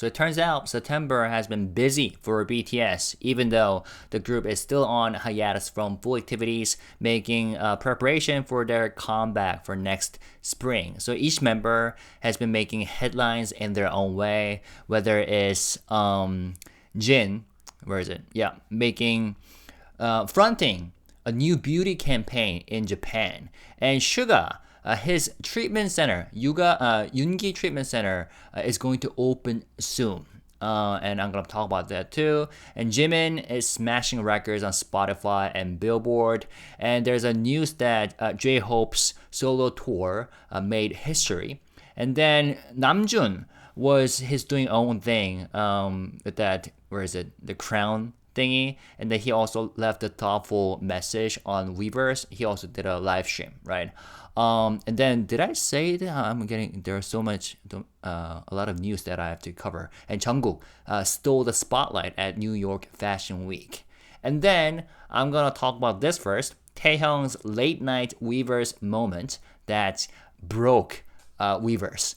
So it turns out September has been busy for BTS, even though the group is still on hiatus from full activities, making preparation for their comeback for next spring. So each member has been making headlines in their own way, whether it's Jin, where is it? Yeah, making fronting a new beauty campaign in Japan, and Suga, his treatment center, Yoongi Treatment Center, is going to open soon. And I'm going to talk about that too. And Jimin is smashing records on Spotify and Billboard. And there's a news that JHope's solo tour made history. And then Namjoon he's doing own thing with that, where is it, the crown thingy, and then he also left a thoughtful message on Weverse. He also did a live stream, right? And then did I say that there's so much, a lot of news that I have to cover. And Jungkook stole the spotlight at New York Fashion Week. And then I'm gonna talk about this first. Taehyung's late night Weverse moment that broke Weverse.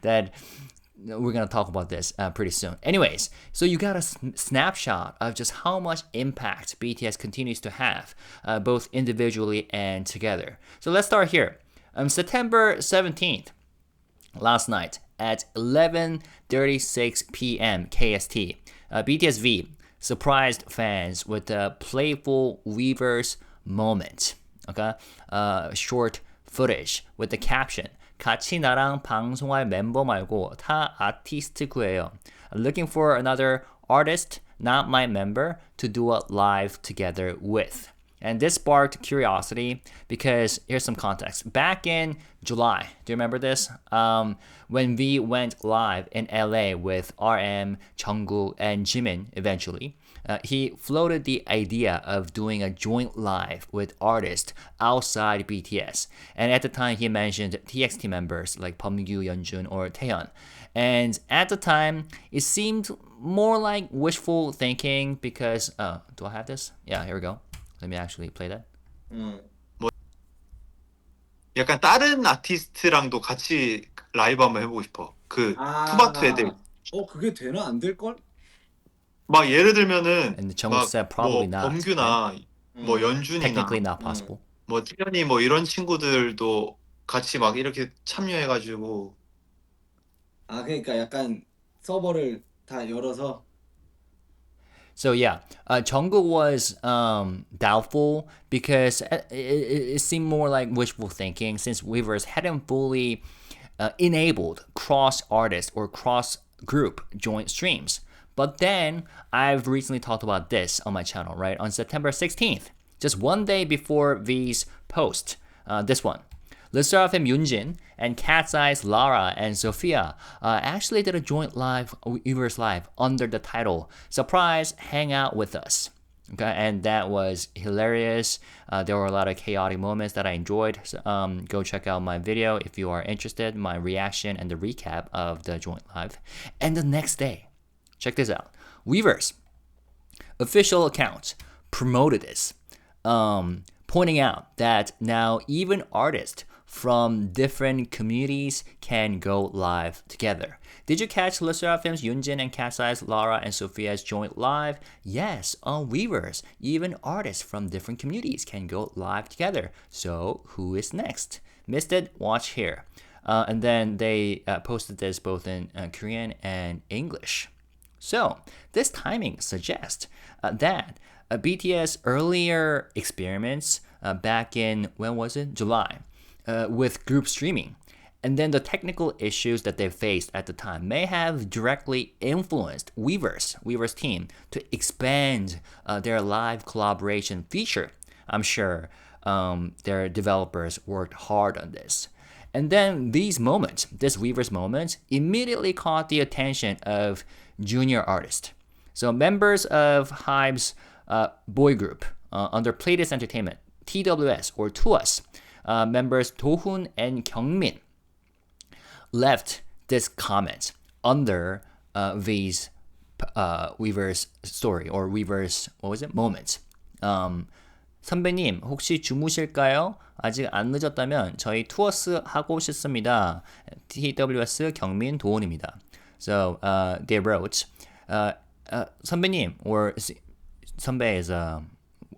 That we're going to talk about this pretty soon. Anyways, so you got a snapshot of just how much impact BTS continues to have, both individually and together. So let's start here. September 17th, last night at 11:36 p.m. KST, BTS V surprised fans with a playful Weverse moment. Okay, short footage with the caption, 같이 나랑 방송할 멤버 말고 타 아티스트 구해요. Looking for another artist, not my member, to do a live together with. And this sparked curiosity because here's some context. Back in July, do you remember this? When V went live in LA with RM, Jungkook, and Jimin eventually, he floated the idea of doing a joint live with artists outside BTS. And at the time, he mentioned TXT members like Bumgyu, Yeonjun, or Taehyung. And at the time, it seemed more like wishful thinking because, do I have this? Yeah, here we go. Let me actually play that. 뭐 약간 다른 아티스트랑도 같이 라이브 한번 해보고 싶어. 그 투바투 애들. 그게 되나 안 될걸? 막 예를 들면은 And Jungkook said probably 뭐 not. 범규나 뭐 연준이나 Technically not possible. 뭐 태연이 뭐 이런 친구들도 같이 막 이렇게 참여해가지고. 그러니까 약간 서버를 다 열어서. So yeah, Jungkook was doubtful because it seemed more like wishful thinking since Weverse hadn't fully enabled cross-artist or cross-group joint streams. But then, I've recently talked about this on my channel, right? On September 16th, just one day before V's post, this one. LeSseraphim Yoonjin and Cat's Eyes Lara and Sophia actually did a joint Weverse live under the title Surprise Hang Out With Us. Okay, and that was hilarious. There were a lot of chaotic moments that I enjoyed. So, go check out my video if you are interested, my reaction and the recap of the joint live. And the next day, check this out. Weverse official account promoted this, pointing out that now even artists from different communities can go live together. Did you catch LeSseraphim's Yoonjin and Cat's Eyes Lara and Sophia's joint live? Yes, on Weverse, even artists from different communities can go live together. So who is next? Missed it? Watch here. And then they posted this both in Korean and English. So this timing suggests that BTS earlier experiments back in, when was it? July, with group streaming, and then the technical issues that they faced at the time may have directly influenced Weverse team to expand their live collaboration feature. I'm sure their developers worked hard on this. And then this Weverse moment, immediately caught the attention of junior artists. So members of HYBE's boy group under Playlist Entertainment, TWS or TUS, members Dohun and Kyungmin left this comment under V's Weverse story or Weverse, moment. 선배님 혹시 주무실까요? 아직 안 늦었다면 저희 투어스 하고 싶습니다. TWS 경민 도훈입니다. So they wrote, 선배님, or 선배 is a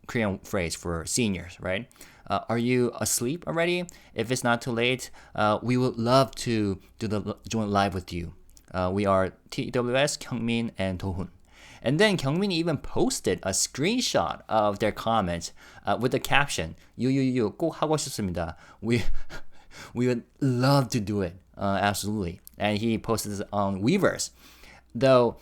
Korean phrase for seniors, right? Are you asleep already? If it's not too late, we would love to do the joint live with you. We are TWS, Kyungmin, and Dohun. And then Kyungmin even posted a screenshot of their comments with the caption, 유유유 꼭 하고 싶습니다. We would love to do it, absolutely. And he posted this on Weverse. Though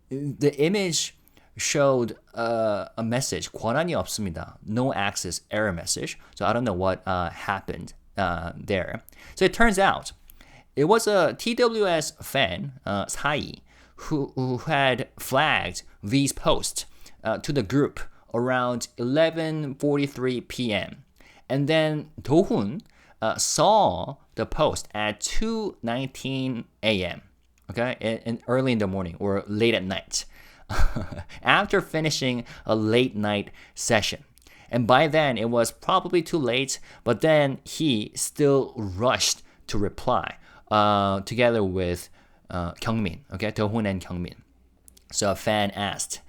the image showed a message, 권한이 없습니다. No access error message. So I don't know what happened there. So it turns out it was a TWS fan, HYBE, who had flagged V's post to the group around 11:43 p.m. And then Dohun saw the post at 2:19 a.m. Okay, and early in the morning or late at night, after finishing a late night session. And by then it was probably too late, but then he still rushed to reply together with Kyungmin, okay, Dohun and Kyungmin. So a fan asked,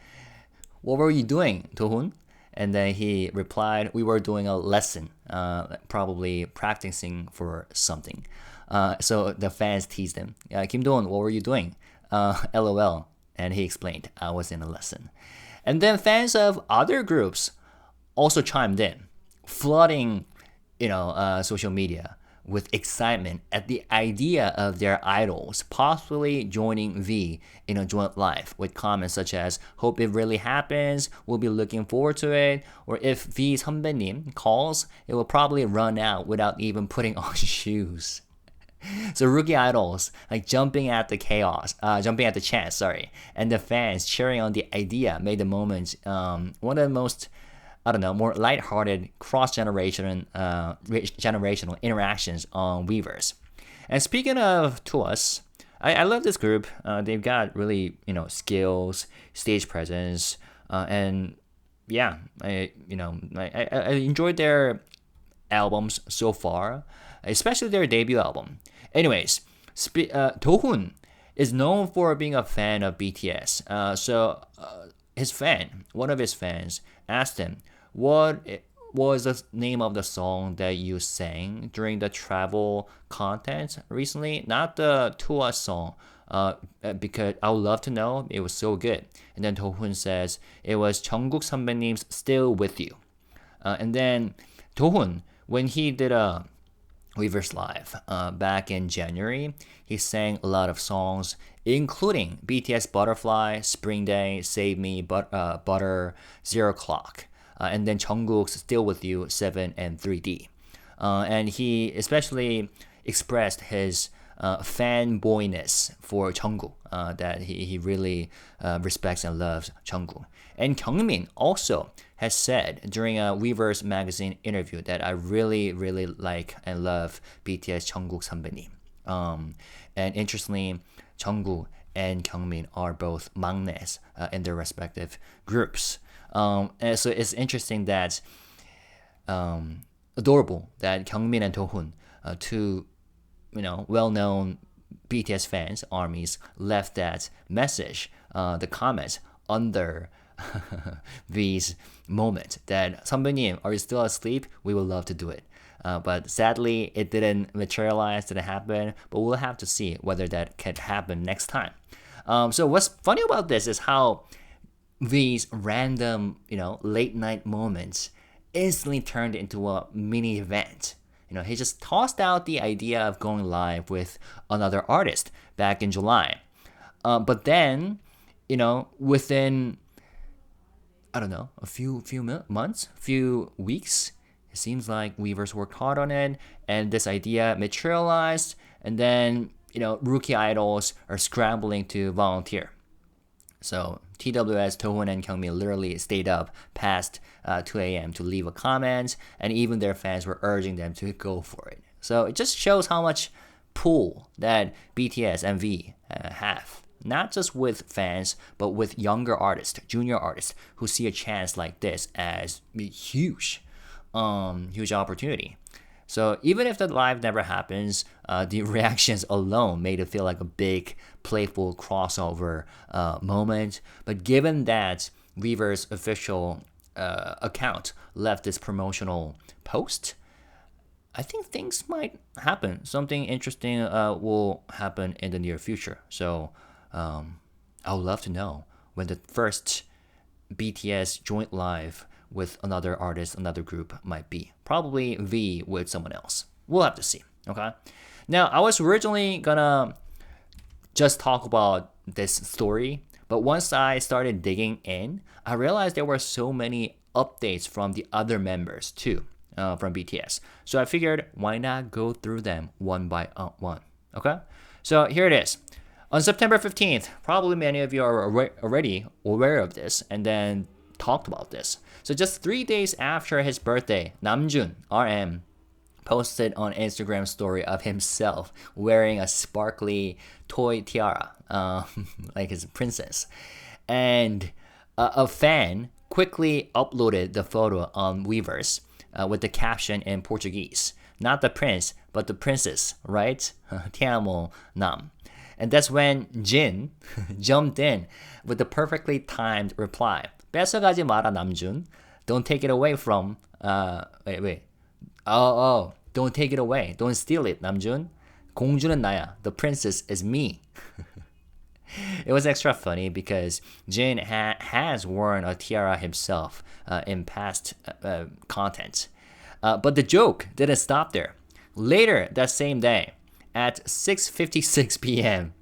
"What were you doing, Dohun?" And then he replied, "We were doing a lesson, probably practicing for something." So the fans teased him. Kim Do-hoon, what were you doing? LOL. And he explained, "I was in a lesson." And then fans of other groups also chimed in, flooding, social media with excitement at the idea of their idols possibly joining V in a joint live, with comments such as, "Hope it really happens, we'll be looking forward to it," or "If V's 선배님 calls, it will probably run out without even putting on shoes." So rookie idols like jumping at the chance, and the fans cheering on the idea made the moment one of the most, more lighthearted generational interactions on Weverse. And speaking of tours, I love this group. They've got really skills, stage presence, and yeah, I enjoyed their albums so far, especially their debut album. Anyways, Dohun is known for being a fan of BTS. So one of his fans, asked him, "What was the name of the song that you sang during the travel content recently? Not the tour song, because I would love to know. It was so good." And then Dohun says, "It was Jungkook 선배님's Still With You." And then Dohun, when he did a Weverse Live back in January, he sang a lot of songs, including BTS Butterfly, Spring Day, Save Me, Butter, 0 Clock, and then Jungkook's Still With You, 7 and 3D. And he especially expressed his fanboyness for Jungkook, that he really respects and loves Jungkook. And Kyungmin also has said during a Weverse magazine interview that I really, really like and love BTS Jungkook 선배님. And interestingly, Jungkook and Kyungmin are both 막내s in their respective groups. And so it's interesting that, adorable that Kyungmin and Dohun, two well-known BTS fans, armies, left that message, the comments under V's moment that, "선배님, are you still asleep? We would love to do it." But sadly, it didn't materialize, didn't happen, but we'll have to see whether that can happen next time. So what's funny about this is how V's random, late night moments instantly turned into a mini event. He just tossed out the idea of going live with another artist back in July. But then, within, a few months, few weeks, it seems like Weverse worked hard on it, and this idea materialized, and then, rookie idols are scrambling to volunteer. So TWS, Dohun, and Kyungmin literally stayed up past 2 a.m. to leave a comment, and even their fans were urging them to go for it. So it just shows how much pull that BTS and V have. Not just with fans, but with younger artists, junior artists, who see a chance like this as a huge opportunity. So even if the live never happens, the reactions alone made it feel like a big, playful crossover moment. But given that Weverse official account left this promotional post, I think things might happen. Something interesting will happen in the near future. So I would love to know when the first BTS joint live with another artist, another group might be. Probably V with someone else. We'll have to see. Okay. Now, I was originally gonna just talk about this story, but once I started digging in, I realized there were so many updates from the other members too, from BTS. So I figured, why not go through them one by one? Okay. So here it is. On September 15th, probably many of you are already aware of this and then talked about this. So just 3 days after his birthday, Namjoon, RM, posted on Instagram story of himself wearing a sparkly toy tiara, like his princess. And a fan quickly uploaded the photo on Weverse with the caption in Portuguese. Not the prince, but the princess, right? Te amo, Nam. And that's when Jin jumped in with the perfectly timed reply. 뺏어가지 마라, 남준. Don't take it away from, wait. Don't take it away. Don't steal it, 남준. 공주는 나야. The princess is me. It was extra funny because Jin has worn a tiara himself in past content. But the joke didn't stop there. Later that same day, at 6:56 p.m.,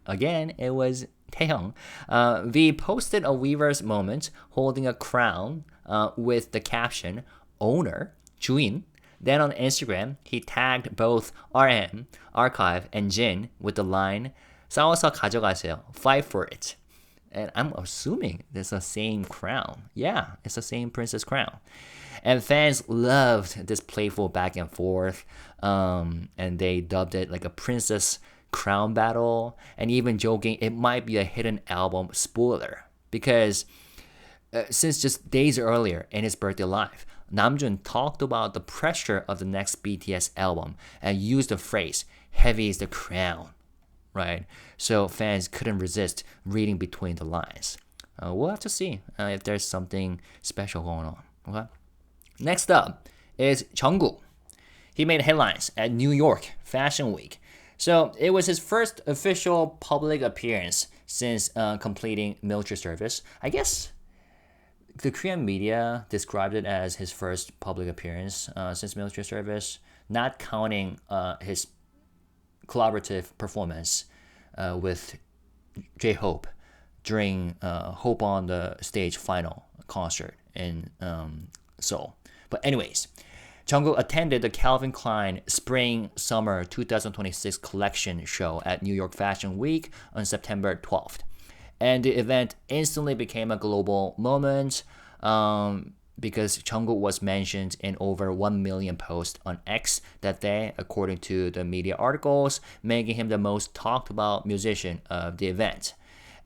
again, it was Taehyung, V posted a Weverse moment holding a crown with the caption, owner, 주인. Then on Instagram, he tagged both RM, Archive, and Jin with the line, 싸워서 가져가세요, fight for it. And I'm assuming it's the same crown. Yeah, it's the same princess crown. And fans loved this playful back and forth, and they dubbed it like a princess crown battle, and even joking it might be a hidden album spoiler. Because since just days earlier in his birthday live, Namjoon talked about the pressure of the next BTS album and used the phrase, heavy is the crown, right? So fans couldn't resist reading between the lines. We'll have to see if there's something special going on. Okay. Next up is Jungkook. He made headlines at New York Fashion Week. So it was his first official public appearance since completing military service. I guess the Korean media described it as his first public appearance since military service, not counting his collaborative performance with JHope during Hope on the Stage final concert in Seoul. But anyways, Jungkook attended the Calvin Klein Spring-Summer 2026 collection show at New York Fashion Week on September 12th. And the event instantly became a global moment because Jungkook was mentioned in over 1 million posts on X that day, according to the media articles, making him the most talked about musician of the event.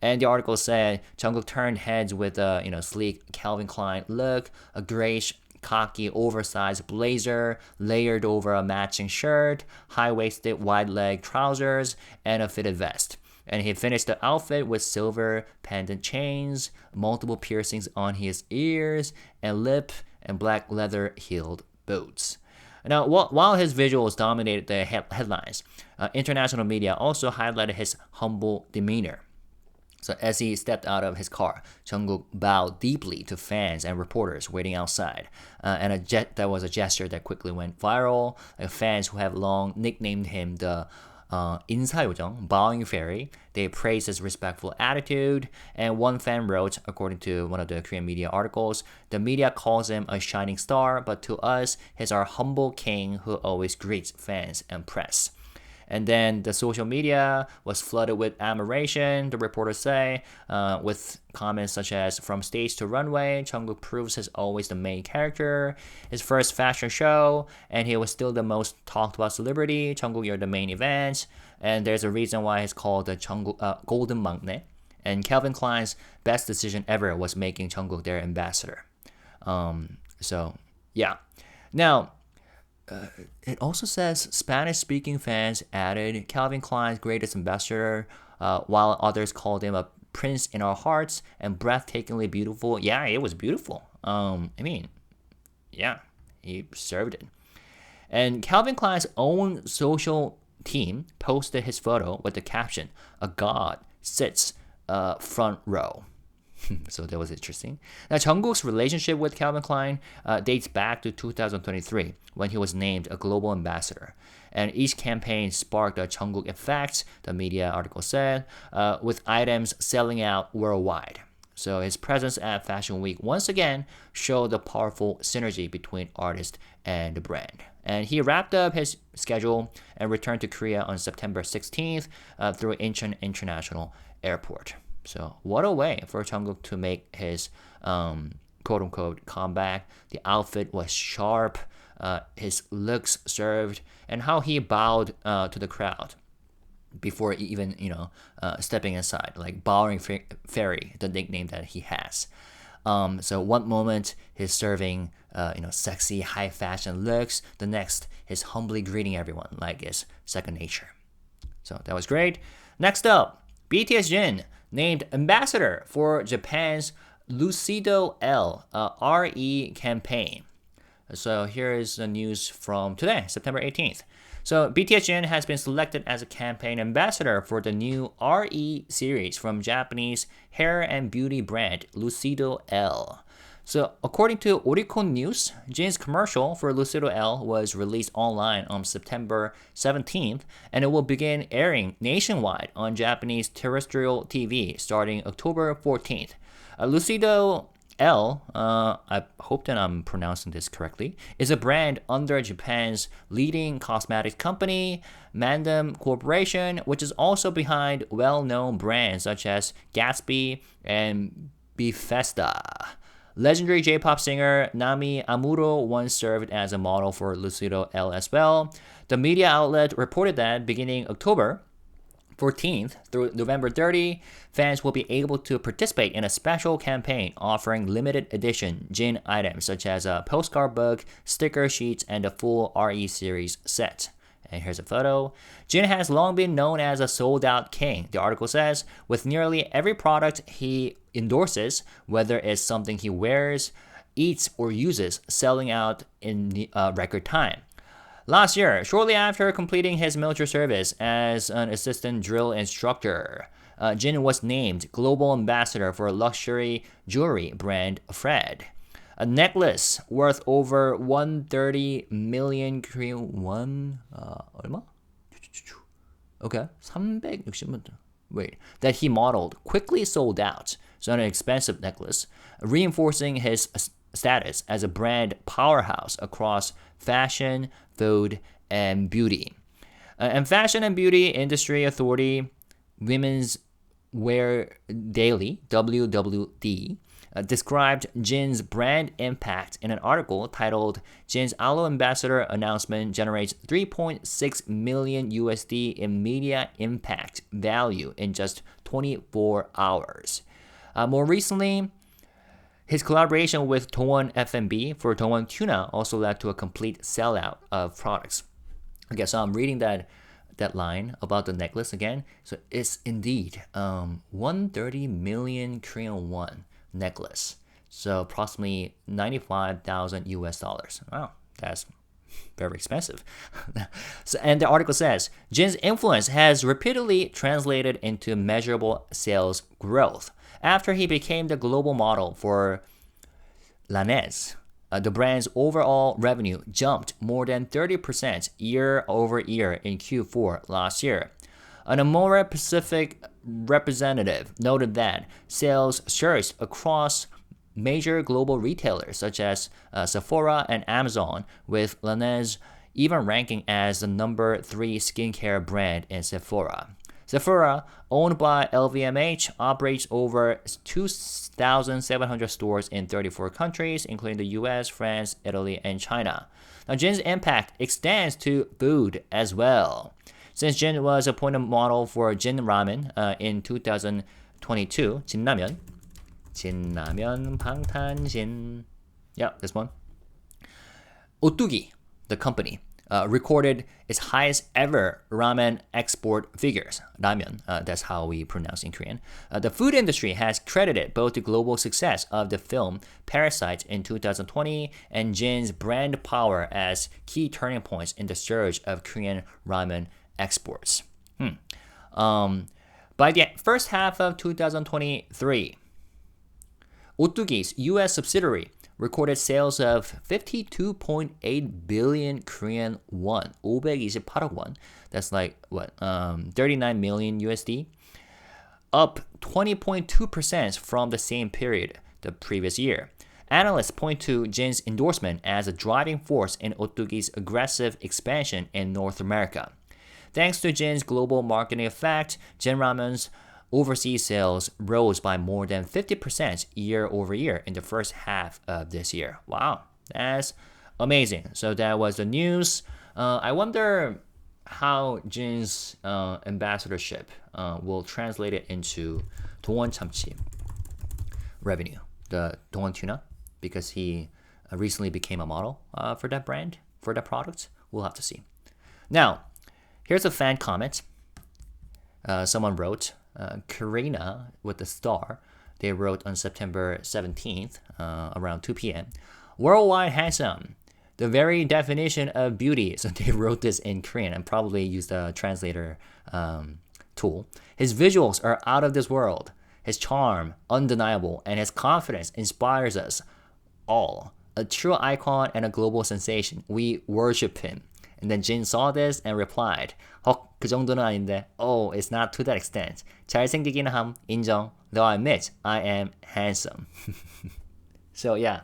And the article said Jungkook turned heads with a sleek Calvin Klein look, a grayish khaki oversized blazer layered over a matching shirt, high-waisted wide-leg trousers, and a fitted vest. And he finished the outfit with silver pendant chains, multiple piercings on his ears and lip, and black leather-heeled boots. Now, while his visuals dominated the headlines, international media also highlighted his humble demeanor. So as he stepped out of his car, Jungkook bowed deeply to fans and reporters waiting outside. And that was a gesture that quickly went viral. Fans who have long nicknamed him the 인사요정, bowing fairy. They praised his respectful attitude. And one fan wrote, according to one of the Korean media articles, the media calls him a shining star, but to us, he's our humble king who always greets fans and press. And then the social media was flooded with admiration, the reporters say, with comments such as, from stage to runway, Jungkook proves he's always the main character. His first fashion show, and he was still the most talked about celebrity. Jungkook, you're the main event. And there's a reason why he's called the Jungkook, Golden Maknae. And Calvin Klein's best decision ever was making Jungkook their ambassador. So, yeah. Now, it also says Spanish-speaking fans added Calvin Klein's greatest ambassador, while others called him a prince in our hearts and breathtakingly beautiful. Yeah, it was beautiful. Yeah, he served it. And Calvin Klein's own social team posted his photo with the caption, "A god sits front row." So that was interesting. Now, Jungkook's relationship with Calvin Klein dates back to 2023 when he was named a global ambassador. And each campaign sparked a Jungkook effect, the media article said, with items selling out worldwide. So his presence at Fashion Week once again showed the powerful synergy between artist and the brand. And he wrapped up his schedule and returned to Korea on September 16th through Incheon International Airport. So what a way for Jungkook to make his quote-unquote comeback. The outfit was sharp, his looks served, and how he bowed to the crowd before even, stepping inside, like bowing fairy, the nickname that he has. So one moment he's serving, sexy high fashion looks. The next, he's humbly greeting everyone like it's second nature. So that was great. Next up, BTS Jin named ambassador for Japan's Lucido L RE campaign. So here is the news from today, September 18th. So BTS Jin has been selected as a campaign ambassador for the new RE series from Japanese hair and beauty brand Lucido L. So according to Oricon News, Jin's commercial for Lucido L was released online on September 17th, and it will begin airing nationwide on Japanese terrestrial TV starting October 14th. Lucido L, I hope that I'm pronouncing this correctly, is a brand under Japan's leading cosmetics company, Mandem Corporation, which is also behind well-known brands such as Gatsby and Bifesta. Legendary J-pop singer Nami Amuro once served as a model for Lucido L as well. The media outlet reported that beginning October 14th through November 30, fans will be able to participate in a special campaign offering limited edition Jin items such as a postcard book, sticker sheets, and a full RE series set. And here's a photo. Jin has long been known as a sold-out king, the article says, with nearly every product he endorses, whether it's something he wears, eats, or uses, selling out in record time. Last year, shortly after completing his military service as an assistant drill instructor, Jin was named global ambassador for luxury jewelry brand Fred. A necklace worth over 130 million Korean won, 얼마? Okay, 360만. Wait, that he modeled quickly sold out. So an expensive necklace, reinforcing his status as a brand powerhouse across fashion, food, and beauty. And Fashion and Beauty Industry Authority, Women's Wear Daily, WWD, described Jin's brand impact in an article titled "Jin's Alo Ambassador Announcement Generates 3.6 million USD in media impact value in just 24 hours." More recently, his collaboration with Dongwon F&B for Dongwon Tuna also led to a complete sellout of products. Okay, so I'm reading that line about the necklace again. So it's indeed 130 million Korean won necklace. So approximately 95,000 US dollars. Wow, that's very expensive. And the article says, Jin's influence has repeatedly translated into measurable sales growth. After he became the global model for Laneige, the brand's overall revenue jumped more than 30% year over year in Q4 last year. An Amore Pacific representative noted that sales surged across major global retailers such as Sephora and Amazon, with Laneige even ranking as the number 3 skincare brand in Sephora. Sephora, owned by LVMH, operates over 2,700 stores in 34 countries, including the US, France, Italy, and China. Now, Jin's impact extends to food as well. Since Jin was appointed model for Jin Ramen in 2022, 진라면 방탄진. Yeah, this one. 오뚜기, the company, recorded its highest ever ramen export figures. Ramen, that's how we pronounce in Korean. The food industry has credited both the global success of the film Parasite in 2020 and Jin's brand power as key turning points in the surge of Korean ramen exports. By the first half of 2023, 오뚜기's U.S. subsidiary recorded sales of 52.8 billion Korean won, 528억 won. That's like what, 39 million USD, up 20.2% from the same period the previous year. Analysts point to Jin's endorsement as a driving force in 오뚜기's aggressive expansion in North America. Thanks to Jin's global marketing effect, Jin Ramen's overseas sales rose by more than 50% year over year in the first half of this year. Wow, that's amazing. So that was the news. I wonder how Jin's ambassadorship will translate it into 동원 참치 revenue, the 동원 tuna, because he recently became a model for that brand, for that product. We'll have to see. Now, here's a fan comment. Someone wrote, Karina with the star, they wrote on September 17th, around 2 p.m. Worldwide handsome, the very definition of beauty. So they wrote this in Korean and probably used a translator tool. His visuals are out of this world. His charm, undeniable, and his confidence inspires us all. A true icon and a global sensation. We worship him. And then Jin saw this and replied, 그 정도는 아닌데. Oh, it's not to that extent. 잘생기긴 함, 인정. Though I admit, I am handsome. So yeah,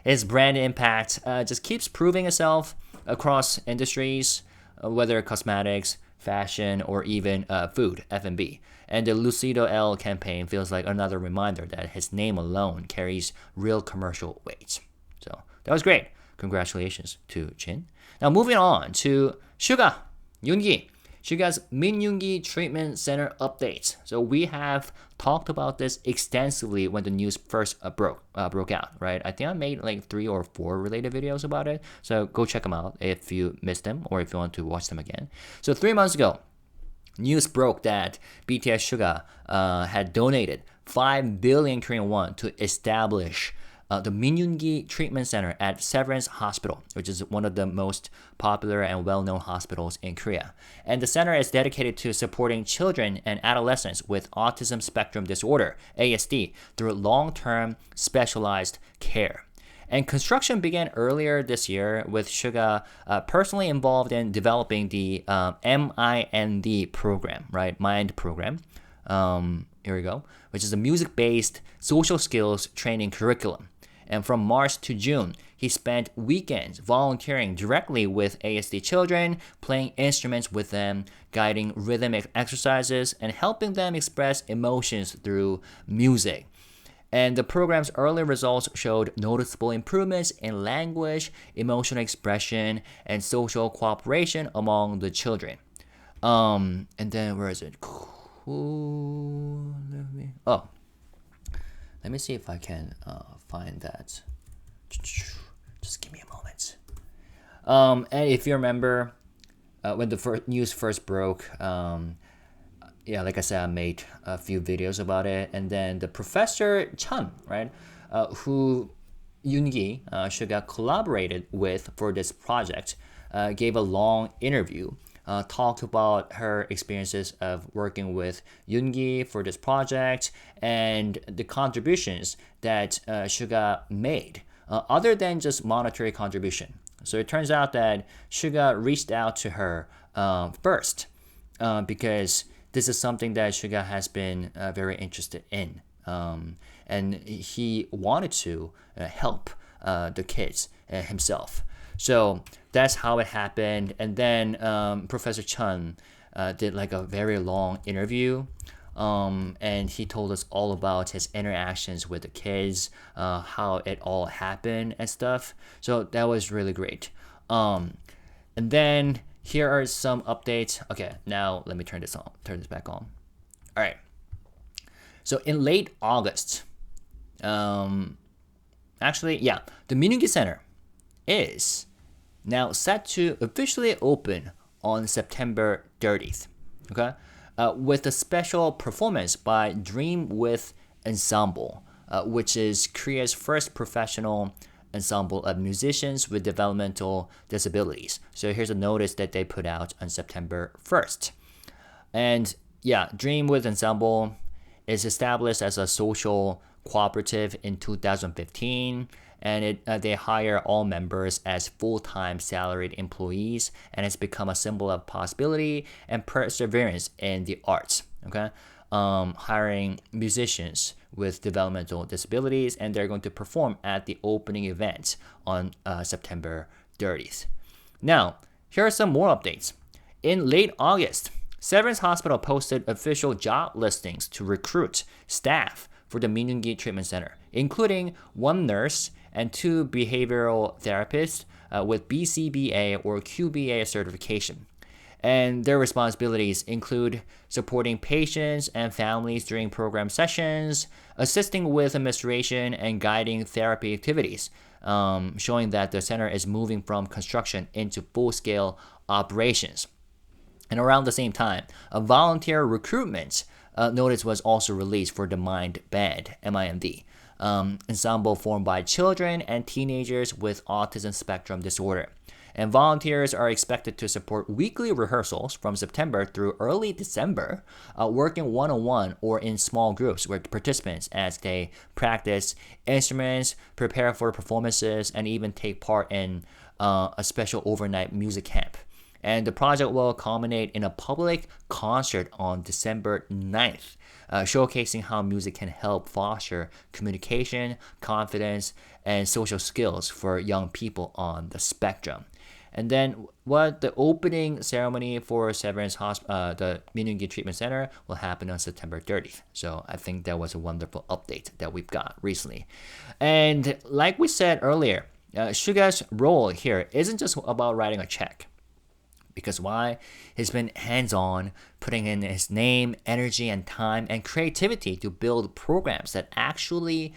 his brand impact just keeps proving itself across industries, whether cosmetics, fashion, or even food, F&B. And the Lucido L campaign feels like another reminder that his name alone carries real commercial weight. So that was great. Congratulations to Jin. Now moving on to Suga, Yoongi. Suga's Min Yoongi Treatment Center updates. So we have talked about this extensively when the news first broke out, right? I think I made like 3 or 4 related videos about it. So go check them out if you missed them or if you want to watch them again. So 3 months ago, news broke that BTS Suga had donated 5 billion Korean won to establish the Min Yoongi Treatment Center at Severance Hospital, which is one of the most popular and well-known hospitals in Korea. And the center is dedicated to supporting children and adolescents with autism spectrum disorder, ASD, through long-term specialized care. And construction began earlier this year with Suga personally involved in developing the MIND program, right? MIND program. Here we go, which is a music-based social skills training curriculum. And from March to June, he spent weekends volunteering directly with ASD children, playing instruments with them, guiding rhythmic exercises, and helping them express emotions through music. And the program's early results showed noticeable improvements in language, emotional expression, and social cooperation among the children. And then, where is it? Let me see if I can find that. Just give me a moment. And if you remember, when the news first broke, yeah, like I said, I made a few videos about it. And then the Professor Chun, right, who Yoongi Suga collaborated with for this project, gave a long interview. Talked about her experiences of working with Yoongi for this project and the contributions that Suga made, other than just monetary contribution. So it turns out that Suga reached out to her first because this is something that Suga has been very interested in. And he wanted to help the kids himself. So that's how it happened. And then Professor Chun did like a very long interview. And he told us all about his interactions with the kids, how it all happened and stuff. So that was really great. And then here are some updates. Okay, now let me turn this back on. All right. So in late August, actually, yeah, the Min Yoongi Center is now set to officially open on September 30th. Okay, with a special performance by Dream with Ensemble, which is Korea's first professional ensemble of musicians with developmental disabilities. So here's a notice that they put out on September 1st. And yeah, Dream with Ensemble is established as a social cooperative in 2015, and they hire all members as full-time salaried employees, and it's become a symbol of possibility and perseverance in the arts. Okay, hiring musicians with developmental disabilities, and they're going to perform at the opening event on September 30th. Now, here are some more updates. In late August, Severance Hospital posted official job listings to recruit staff for the Minyoongi Treatment Center, including 1 nurse and 2 behavioral therapists with BCBA or QBA certification. And their responsibilities include supporting patients and families during program sessions, assisting with administration, and guiding therapy activities, showing that the center is moving from construction into full-scale operations. And around the same time, a volunteer recruitment notice was also released for the Mind Band, MIMD, ensemble formed by children and teenagers with autism spectrum disorder. And volunteers are expected to support weekly rehearsals from September through early December, working one-on-one or in small groups with participants as they practice instruments, prepare for performances, and even take part in a special overnight music camp. And the project will culminate in a public concert on December 9th, showcasing how music can help foster communication, confidence, and social skills for young people on the spectrum. And then the opening ceremony for Severance the Minyoongi Treatment Center will happen on September 30th. So I think that was a wonderful update that we've got recently. And like we said earlier, Suga's role here isn't just about writing a check. Because why? He's been hands-on, putting in his name, energy, and time, and creativity to build programs that actually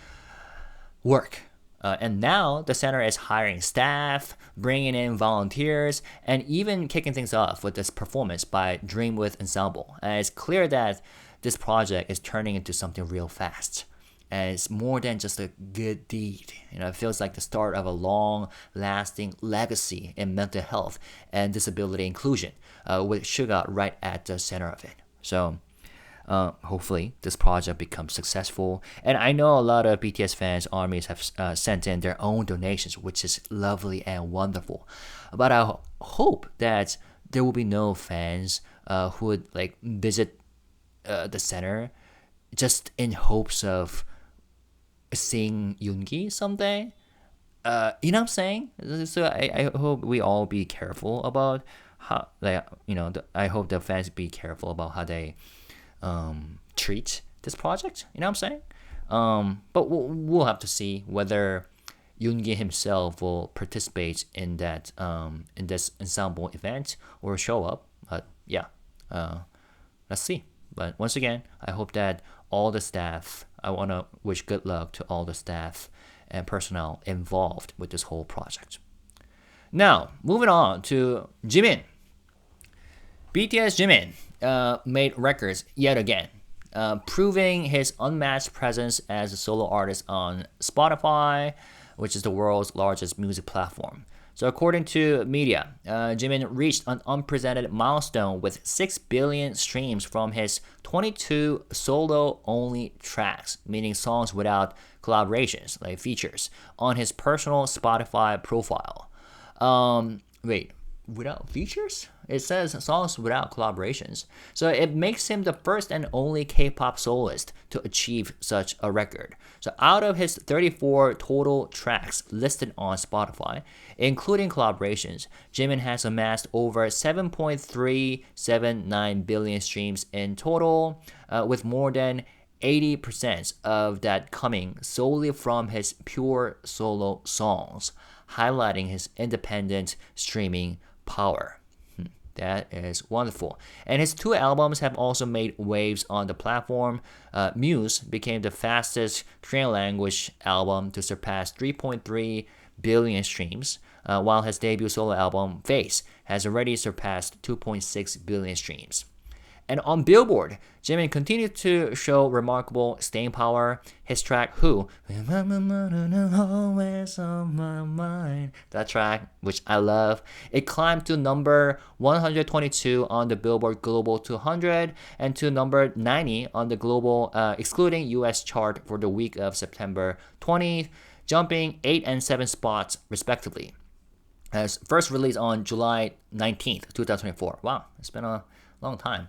work. And now the center is hiring staff, bringing in volunteers, and even kicking things off with this performance by Dream with Ensemble. And it's clear that this project is turning into something real fast. And it's more than just a good deed. It feels like the start of a long-lasting legacy in mental health and disability inclusion, with Suga right at the center of it. So hopefully this project becomes successful. And I know a lot of BTS fans, armies have sent in their own donations, which is lovely and wonderful. But I hope that there will be no fans who would visit the center just in hopes of seeing Yoongi someday. You know what I'm saying? So I hope we all be careful about how I hope the fans be careful about how they treat this project. You know what I'm saying? But we'll have to see whether Yoongi himself will participate in that in this ensemble event or show up. But yeah, let's see. But once again, I hope that all the staff, I want to wish good luck to all the staff and personnel involved with this whole project. Now, moving on to Jimin. BTS Jimin made records yet again, proving his unmatched presence as a solo artist on Spotify, which is the world's largest music platform. So according to media, Jimin reached an unprecedented milestone with 6 billion streams from his 22 solo-only tracks, meaning songs without collaborations, like features, on his personal Spotify profile. Wait, without features? It says songs without collaborations. So it makes him the first and only K-pop soloist to achieve such a record. So out of his 34 total tracks listed on Spotify, including collaborations, Jimin has amassed over 7.379 billion streams in total, with more than 80% of that coming solely from his pure solo songs, highlighting his independent streaming power. That is wonderful. And his 2 albums have also made waves on the platform. Muse became the fastest Korean language album to surpass 3.3 billion streams, while his debut solo album, Face, has already surpassed 2.6 billion streams. And on Billboard, Jimin continued to show remarkable staying power. His track Who, always on my mind, that track, which I love, it climbed to number 122 on the Billboard Global 200 and to number 90 on the global excluding US chart for the week of September 20th, jumping 8 and 7 spots respectively. As first released on July 19th, 2024. Wow, it's been a long time.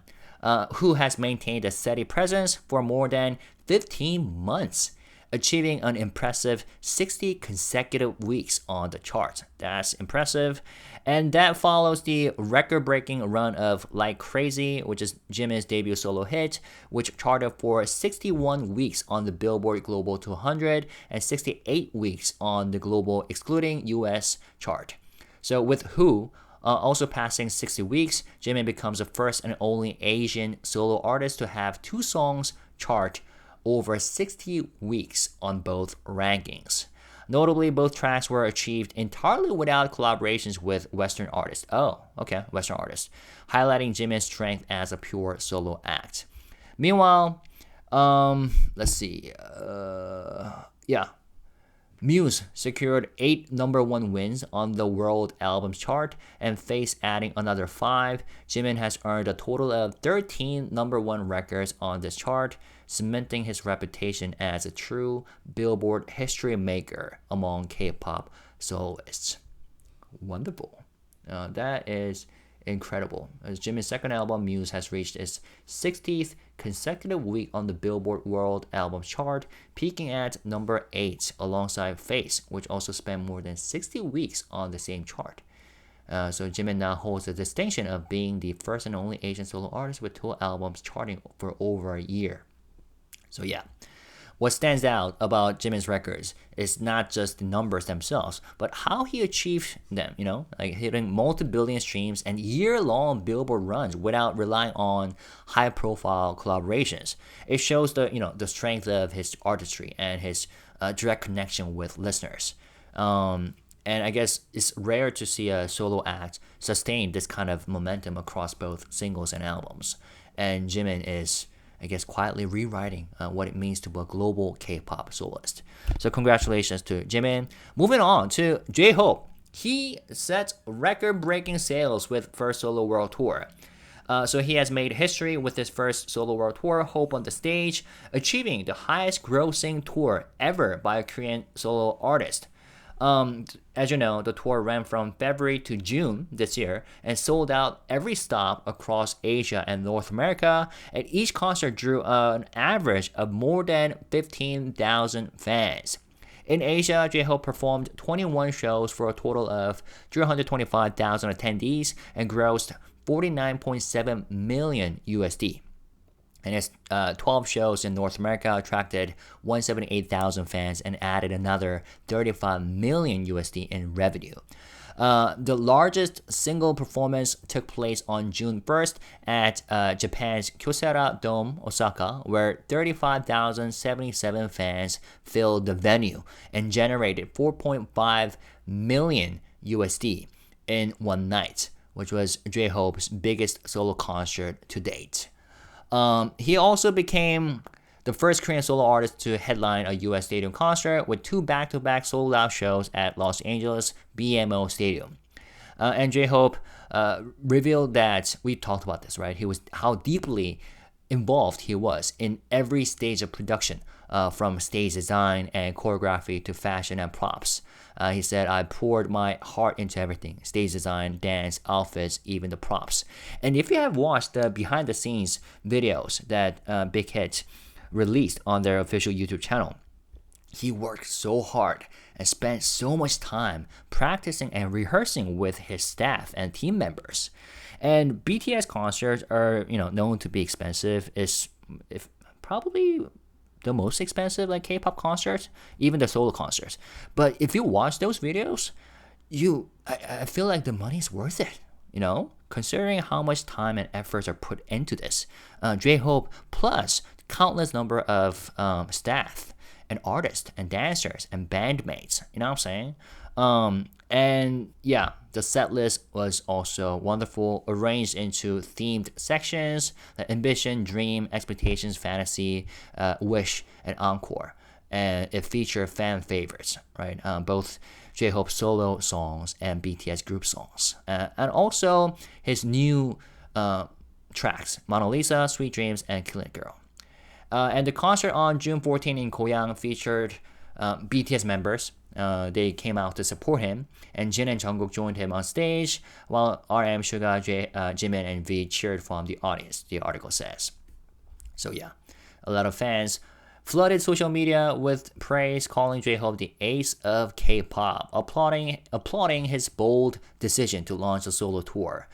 Who has maintained a steady presence for more than 15 months, achieving an impressive 60 consecutive weeks on the chart. That's impressive. And that follows the record-breaking run of Like Crazy, which is Jimin's debut solo hit, which charted for 61 weeks on the Billboard Global 200 and 68 weeks on the global excluding US chart. So with Who also passing 60 weeks, Jimin becomes the first and only Asian solo artist to have 2 songs chart over 60 weeks on both rankings. Notably, both tracks were achieved entirely without collaborations with Western artists. Western artists, highlighting Jimin's strength as a pure solo act. Meanwhile, let's see. Muse secured 8 number 1 wins on the World Albums chart, and Face adding another 5. Jimin has earned a total of 13 number 1 records on this chart, cementing his reputation as a true Billboard history maker among K-pop soloists. Wonderful. That is incredible. As Jimin's second album, Muse, has reached its 60th consecutive week on the Billboard World Albums chart, peaking at number 8 alongside Face, which also spent more than 60 weeks on the same chart. So Jimin now holds the distinction of being the first and only Asian solo artist with 2 albums charting for over a year. So yeah. What stands out about Jimin's records is not just the numbers themselves, but how he achieved them, like hitting multi-billion streams and year-long Billboard runs without relying on high-profile collaborations. It shows the strength of his artistry and his direct connection with listeners. And I guess it's rare to see a solo act sustain this kind of momentum across both singles and albums. And Jimin is, I guess, quietly rewriting what it means to be a global K-pop soloist. So congratulations to Jimin. Moving on to JHope. He set record-breaking sales with first solo world tour. So he has made history with his first solo world tour, Hope on the Stage, achieving the highest grossing tour ever by a Korean solo artist. As you know, the tour ran from February to June this year and sold out every stop across Asia and North America, and each concert drew an average of more than 15,000 fans. In Asia, JHope performed 21 shows for a total of 325,000 attendees and grossed $49.7 million USD. And its 12 shows in North America attracted 178,000 fans and added another 35 million USD in revenue. The largest single performance took place on June 1st at Japan's Kyocera Dome, Osaka, where 35,077 fans filled the venue and generated 4.5 million USD in one night, which was JHope's biggest solo concert to date. He also became the first Korean solo artist to headline a US stadium concert with 2 back-to-back sold-out shows at Los Angeles BMO Stadium. And JHope revealed that, we talked about this, right? How deeply involved he was in every stage of production, from stage design and choreography to fashion and props. He said, I poured my heart into everything: stage design, dance, outfits, even the props. And if you have watched the behind the scenes videos that Big Hit released on their official YouTube channel, he worked so hard and spent so much time practicing and rehearsing with his staff and team members. And BTS concerts are, known to be expensive. If probably the most expensive K-pop concerts, even the solo concerts. But if you watch those videos, I feel like the money's worth it, considering how much time and efforts are put into this. JHope plus countless number of staff and artists and dancers and bandmates, you know what I'm saying? And yeah, the set list was also wonderful, arranged into themed sections like ambition, dream, expectations, fantasy, wish, and encore. And it featured fan favorites, right? Both JHope solo songs and BTS group songs. And also his new tracks, Mona Lisa, Sweet Dreams, and Killing It Girl. And the concert on June 14 in Goyang featured BTS members. They came out to support him, and Jin and Jungkook joined him on stage, while RM, Suga, Jimin, and V cheered from the audience, the article says. So yeah, a lot of fans flooded social media with praise, calling JHope the ace of K-pop, applauding his bold decision to launch a solo tour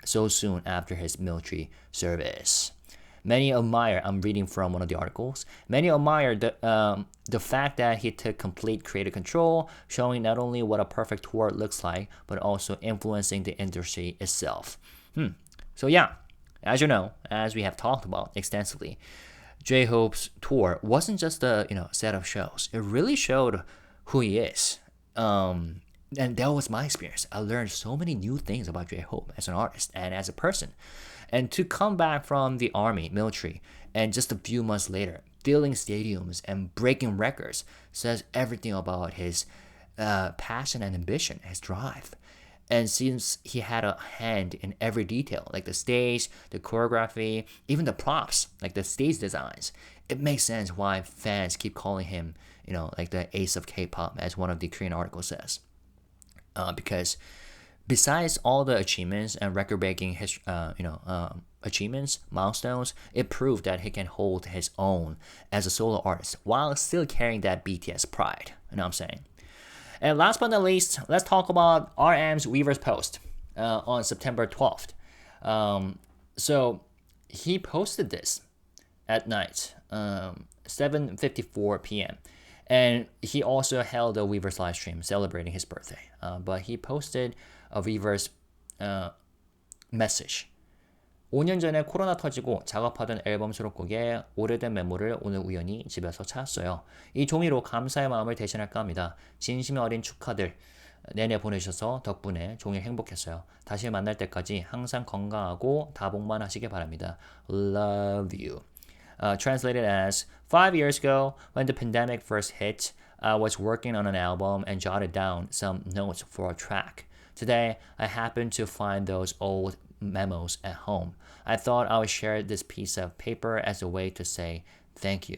so soon after his military service. Many admire, I'm reading from one of the articles, many admire the fact that he took complete creative control, showing not only what a perfect tour looks like, but also influencing the industry itself. So yeah, as you know, as we have talked about extensively, JHope's tour wasn't just a set of shows. It really showed who he is. And that was my experience. I learned so many new things about JHope as an artist and as a person. And to come back from the army, military, and just a few months later, filling stadiums and breaking records says everything about his passion and ambition, his drive. And since he had a hand in every detail, like the stage, the choreography, even the props, like the stage designs, it makes sense why fans keep calling him, like the ace of K-pop, as one of the Korean articles says. Because besides all the achievements and record-breaking achievements, milestones, it proved that he can hold his own as a solo artist while still carrying that BTS pride. You know what I'm saying? And last but not least, let's talk about RM's Weverse post on September 12th. So he posted this at night, 7:54 p.m. And he also held a Weverse live stream celebrating his birthday. But he posted a Weverse message. 5년 전에 코로나 터지고 작업하던 앨범 수록곡에 오래된 메모를 오늘 우연히 집에서 찾았어요. 이 종이로 감사의 마음을 대신할까 합니다. 진심이 어린 축하들 내내 보내주셔서 덕분에 종일 행복했어요. 다시 만날 때까지 항상 건강하고 다복만 하시길 바랍니다. Love you. Translated as, 5 years ago, when the pandemic first hit, I was working on an album and jotted down some notes for a track. Today, I happened to find those old memos at home. I thought I would share this piece of paper as a way to say thank you.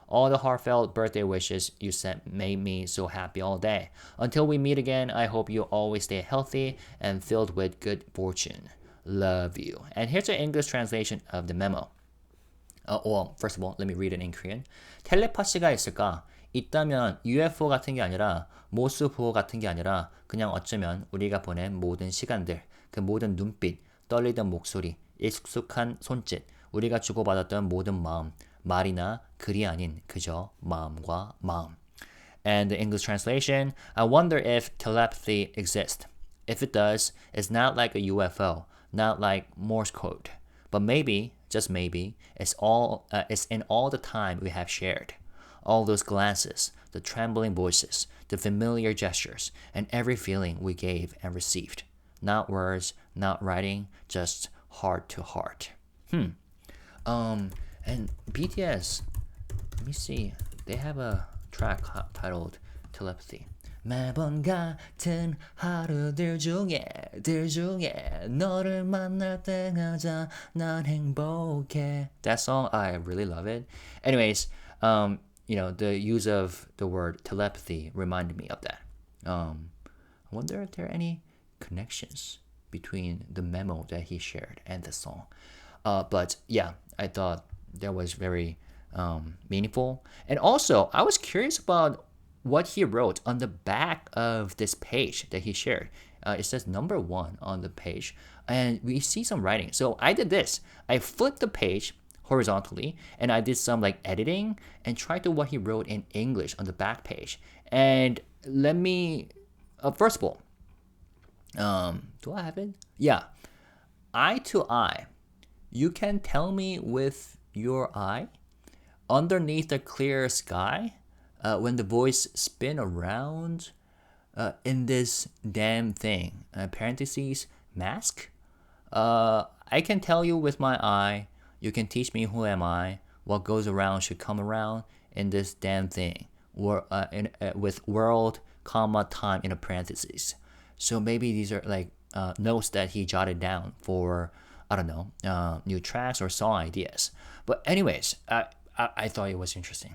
All the heartfelt birthday wishes you sent made me so happy all day. Until we meet again, I hope you always stay healthy and filled with good fortune. Love you. And here's an English translation of the memo. Well, first of all, let me read it in Korean. 텔레파시가 있을까? 있다면 UFO 같은 게 아니라 모스 부호 같은 게 아니라 그냥 어쩌면 우리가 보낸 모든 시간들, 그 모든 눈빛, 떨리던 목소리, 익숙한 손짓, 우리가 주고받았던 모든 마음, 말이나 글이 아닌 그저 마음과 마음. And the English translation, I wonder if telepathy exists. If it does, it's not like a UFO, not like Morse code, but maybe, just maybe, it's in all the time we have shared. All those glances, the trembling voices, the familiar gestures, and every feeling we gave and received. Not words, not writing, just heart to heart. And BTS, let me see, they have a track titled Telepathy. 매번 같은 하루들 중에 너를 만날 때마다 난 행복해. That song, I really love it. Anyways, the use of the word telepathy reminded me of that. I wonder if there are any connections between the memo that he shared and the song. But yeah, I thought that was very meaningful. And also, I was curious about what he wrote on the back of this page that he shared. It says number 1 on the page, and we see some writing. So I did this. I flipped the page horizontally, and I did some editing and tried to what he wrote in English on the back page. And let me, first of all, do I have it? Yeah. Eye to eye. You can tell me with your eye underneath the clear sky when the voice spin around in this damn thing, parentheses, mask? I can tell you with my eye, you can teach me who am I, what goes around should come around in this damn thing, with world, comma, time in a parentheses. So maybe these are like notes that he jotted down for, I don't know, new tracks or song ideas. But anyways, I thought it was interesting.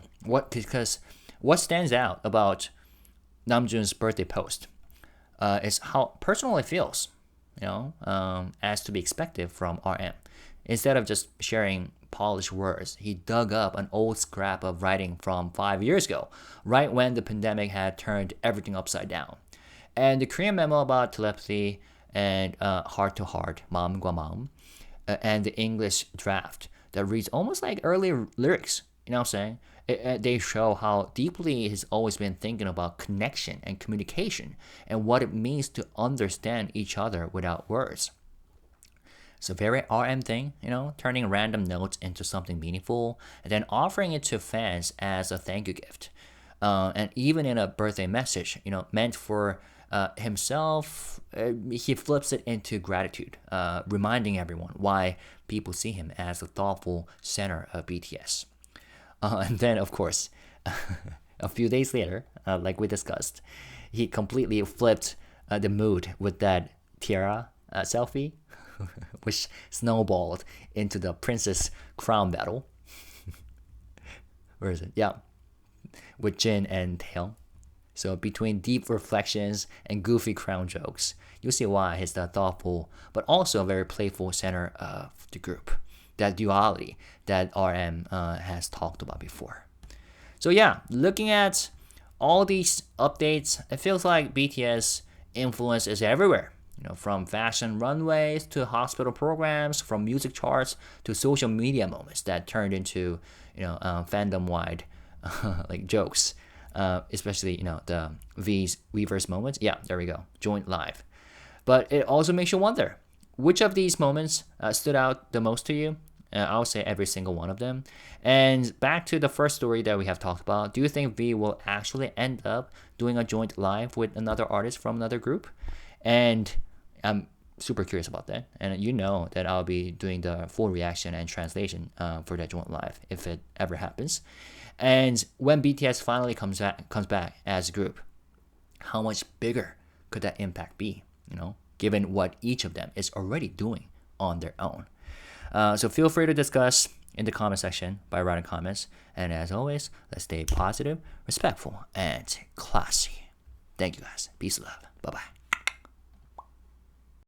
Because what stands out about Namjoon's birthday post is how personal it feels, as to be expected from RM. Instead of just sharing polished words, he dug up an old scrap of writing from 5 years ago, right when the pandemic had turned everything upside down. And the Korean memo about telepathy and heart to heart, 마음과 마음, and the English draft that reads almost like early lyrics, you know what I'm saying? They show how deeply he's always been thinking about connection and communication and what it means to understand each other without words. It's a very RM thing, turning random notes into something meaningful and then offering it to fans as a thank you gift. And even in a birthday message, meant for himself, he flips it into gratitude, reminding everyone why people see him as the thoughtful center of BTS. And then, of course, a few days later, like we discussed, he completely flipped the mood with that tiara selfie, which snowballed into the princess crown battle. Where is it? Yeah, with Jin and Taehyung. So between deep reflections and goofy crown jokes, you'll see why he's the thoughtful but also very playful center of the group. That duality that RM has talked about before. So yeah, looking at all these updates, it feels like BTS influence is everywhere. From fashion runways to hospital programs, from music charts to social media moments that turned into, fandom-wide like jokes. Especially, the Weverse moments. Yeah, there we go. Joint live. But it also makes you wonder, which of these moments stood out the most to you? I'll say every single one of them. And back to the first story that we have talked about, do you think V will actually end up doing a joint live with another artist from another group? And I'm super curious about that. And you know that I'll be doing the full reaction and translation for that joint live if it ever happens. And when BTS finally comes back as a group, how much bigger could that impact be, given what each of them is already doing on their own? So feel free to discuss in the comment section by writing comments. And as always, let's stay positive, respectful, and classy. Thank you guys. Peace and love. Bye-bye.